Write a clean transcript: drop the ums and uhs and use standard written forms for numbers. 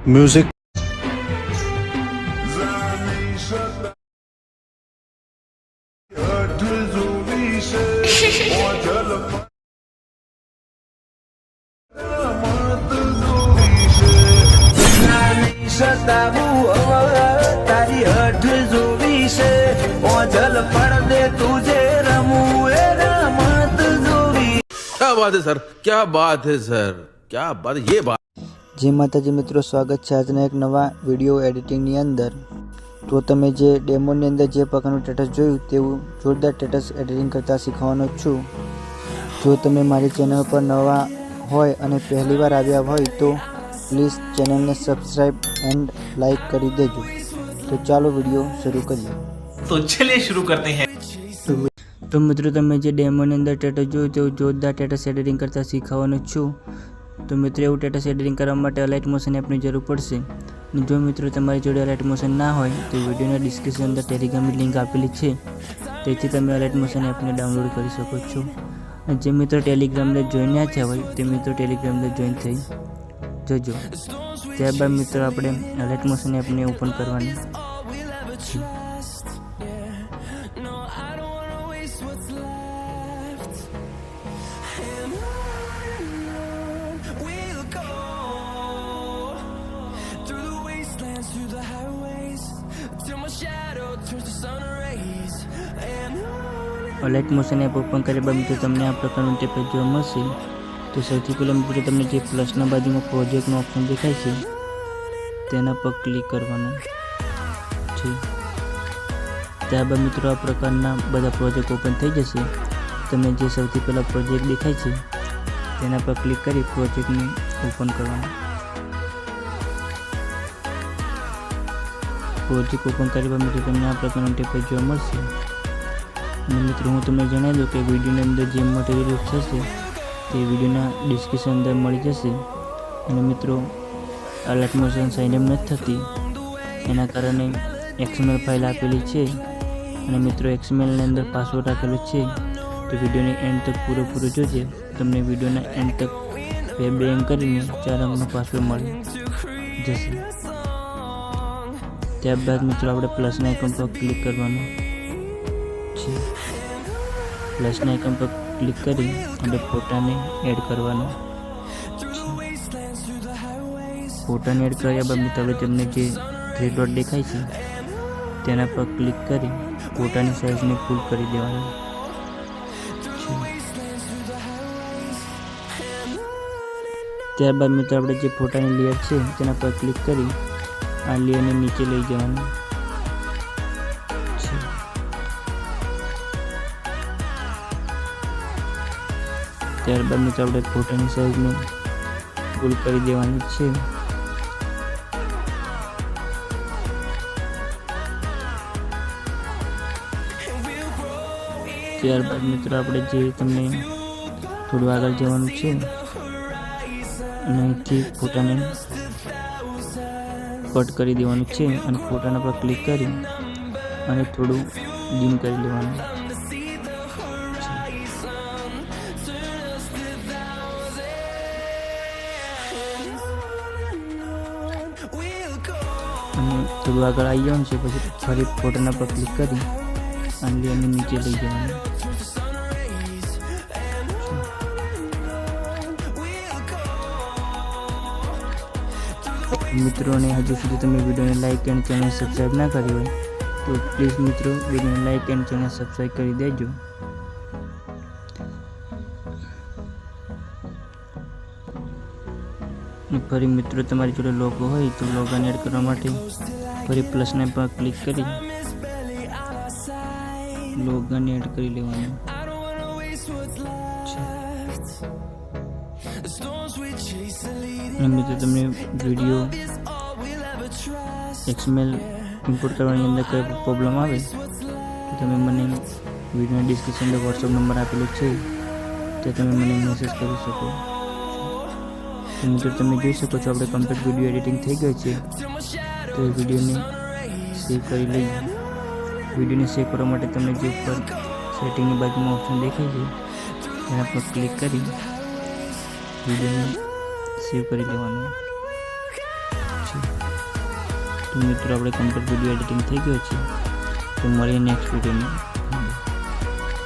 Music. તારી હઠ જોવી છે ઓજલ પડદે તુજે રમુએ રમત જોવી। क्या बात है सर, क्या बात है सर, क्या बात है, ये बात। જી માતાજી મિત્રો, સ્વાગત છે આજના એક નવા વિડીયો એડિટિંગની અંદર। તો તમે જે ડેમોની અંદર જે પ્રકારનું સ્ટેટસ જોયું તેવું જોરદાર સ્ટેટસ એડિટિંગ કરતાં શીખવાનો છું। જો તમે મારી ચેનલ પર નવા હોય અને પહેલીવાર આવ્યા હોય તો પ્લીઝ ચેનલને સબસ્ક્રાઈબ એન્ડ લાઈક કરી દેજો। તો ચાલો વિડીયો શરૂ કરીએ। तो चलिए शुरू करते हैं। તો મિત્રો, તમે જે ડેમોની અંદર સ્ટેટસ જોયું તેવું જોરદાર સ્ટેટસ એડિટિંગ કરતાં શીખવાનો છું। તો મિત્રો, એવું સ્ટેટસ એડિટિંગ કરવા માટે અલાઇટ મોશન એપની જરૂર પડશે। અને જો મિત્રો તમારી જોડે અલાઇટ મોશન ના હોય તો વિડીયોના ડિસ્ક્રિપ્શન અંદર ટેલિગ્રામની લિંક આપેલી છે, તેથી તમે અલાઇટ મોશન એપને ડાઉનલોડ કરી શકો છો। અને જે મિત્રો ટેલિગ્રામને જોઈન ના થયા હોય તે મિત્રો ટેલિગ્રામને જોઈન થઈ જજો। ત્યારબાદ મિત્રો આપણે અલાઇટ મોશન એપને ઓપન કરવાની છે। અલાઇટ મોશન એપ ઓપન કર્યા બાદ મિત્રો તમને આ પ્રકારનું ઇન્ટરફેસ જોવા મળશે। તો સૌથી પહેલાં મિત્રો તમને જે પ્લસના બાજુમાં પ્રોજેક્ટનો ઓપ્શન દેખાય છે તેના પર ક્લિક કરવાનું છે। ત્યારબાદ મિત્રો આ પ્રકારના બધા પ્રોજેક્ટ ઓપન થઈ જશે। તમે જે સૌથી પહેલાં પ્રોજેક્ટ દેખાય છે તેના પર ક્લિક કરી પ્રોજેક્ટને ઓપન કરવાનું। પ્રોજેક્ટ ઓપન કર્યા બાદ મિત્રો તમને આ પ્રકારનું ઇન્ટરફેસ જોવા મળશે। અને મિત્રો હું તમને જણાવી દઉં કે વિડીયોની અંદર જે મટીરિયલ થશે તે વિડીયોના ડિસ્ક્રિપ્શન અંદર મળી જશે। અને મિત્રો અલાઇટ મોશન સાઇન અપ નથી થતી, એના કારણે XML ફાઇલ આપેલી છે અને મિત્રો XMLની અંદર પાસવર્ડ રાખેલો છે। તો વિડીયોની એન્ડ તક પૂરેપૂરો જોજે, તમને વિડીયોના એન્ડ તક બે એમ કરીને 4 અંકનો પાસવર્ડ મળી જશે। ત્યારબાદ મિત્રો આપણે પ્લસના આઇકન પર ક્લિક કરવાનું છે। પ્લસના આઇકન પર ક્લિક કરી આપણે ફોટાને એડ કરવાનો છે। ફોટાને એડ કર્યા બાદ મિત્રો આપણે તમને જે 3 ડોટ દેખાય છે તેના પર ક્લિક કરી ફોટાની સાઇઝને ફૂલ કરી દેવાની છે। ત્યારબાદ મિત્રો આપણે જે ફોટાની લેયર છે તેના પર ક્લિક કરી આ લેયરને નીચે લઈ જવાનું છે। ત્યારબાદ મિત્રો આપણે ફોટાની સાઇઝને ફૂલ કરી દેવાની છે। ત્યારબાદ મિત્રો આપણે જે તમને થોડું આગળ જવાનું છે અને અહીંથી ફોટાને કટ કરી દેવાનું છે અને ફોટાના પર ક્લિક કરી અને થોડું ઝૂમ કરી લેવાનું છે। અને થોડું આગળ આવી જવાનું છે, પછી ફરી ફોટાના પર ક્લિક કરી અને લેયરને નીચે લઈ જવાનું। મિત્રોને હજુ સુધી તમે વિડીયોને લાઇક એન્ડ ચેનલ સબસ્ક્રાઈબ ના કરી હોય તો પ્લીઝ મિત્રો વિડીયોને લાઇક એન્ડ ચેનલ સબસ્ક્રાઈબ કરી દેજો। ફરી મિત્રો તમારી જોડે લોગો હોય તો લોગોને એડ કરવા માટે ફરી પ્લસને પર ક્લિક કરી લોગોને એડ કરી લેવાનું છે। મિત્રો તમને વિડીયો XML ઇમ્પોર્ટ કરવાની અંદર કોઈ પ્રોબ્લેમ આવે તો તમે મને વિડીયોના ડિસ્ક્રિપ્શન અંદર વોટ્સઅપ નંબર આપેલો છે તે તમે મને મેસેજ કરી શકો। તો મિત્રો તમે જોઈ શકો છો આપણે કમ્પ્લીટ વિડીયો એડિટિંગ થઈ ગઈ છે। તો એ વિડીયોને સેવ કરી લઈએ। વિડીયોને સેવ કરવા માટે તમને જે ઉપર સેટિંગની બાજુમાં ઓપ્શન દેખાય છે તેના પર ક્લિક કરી વિડીયોને સેવ કરી લેવાનું। છે. તો મિત્રો આપણે કમ્પ્લીટ વિડીયો એડિટિંગ થઈ ગયો છે. તો મળીએ નેક્સ્ટ વિડીયોમાં.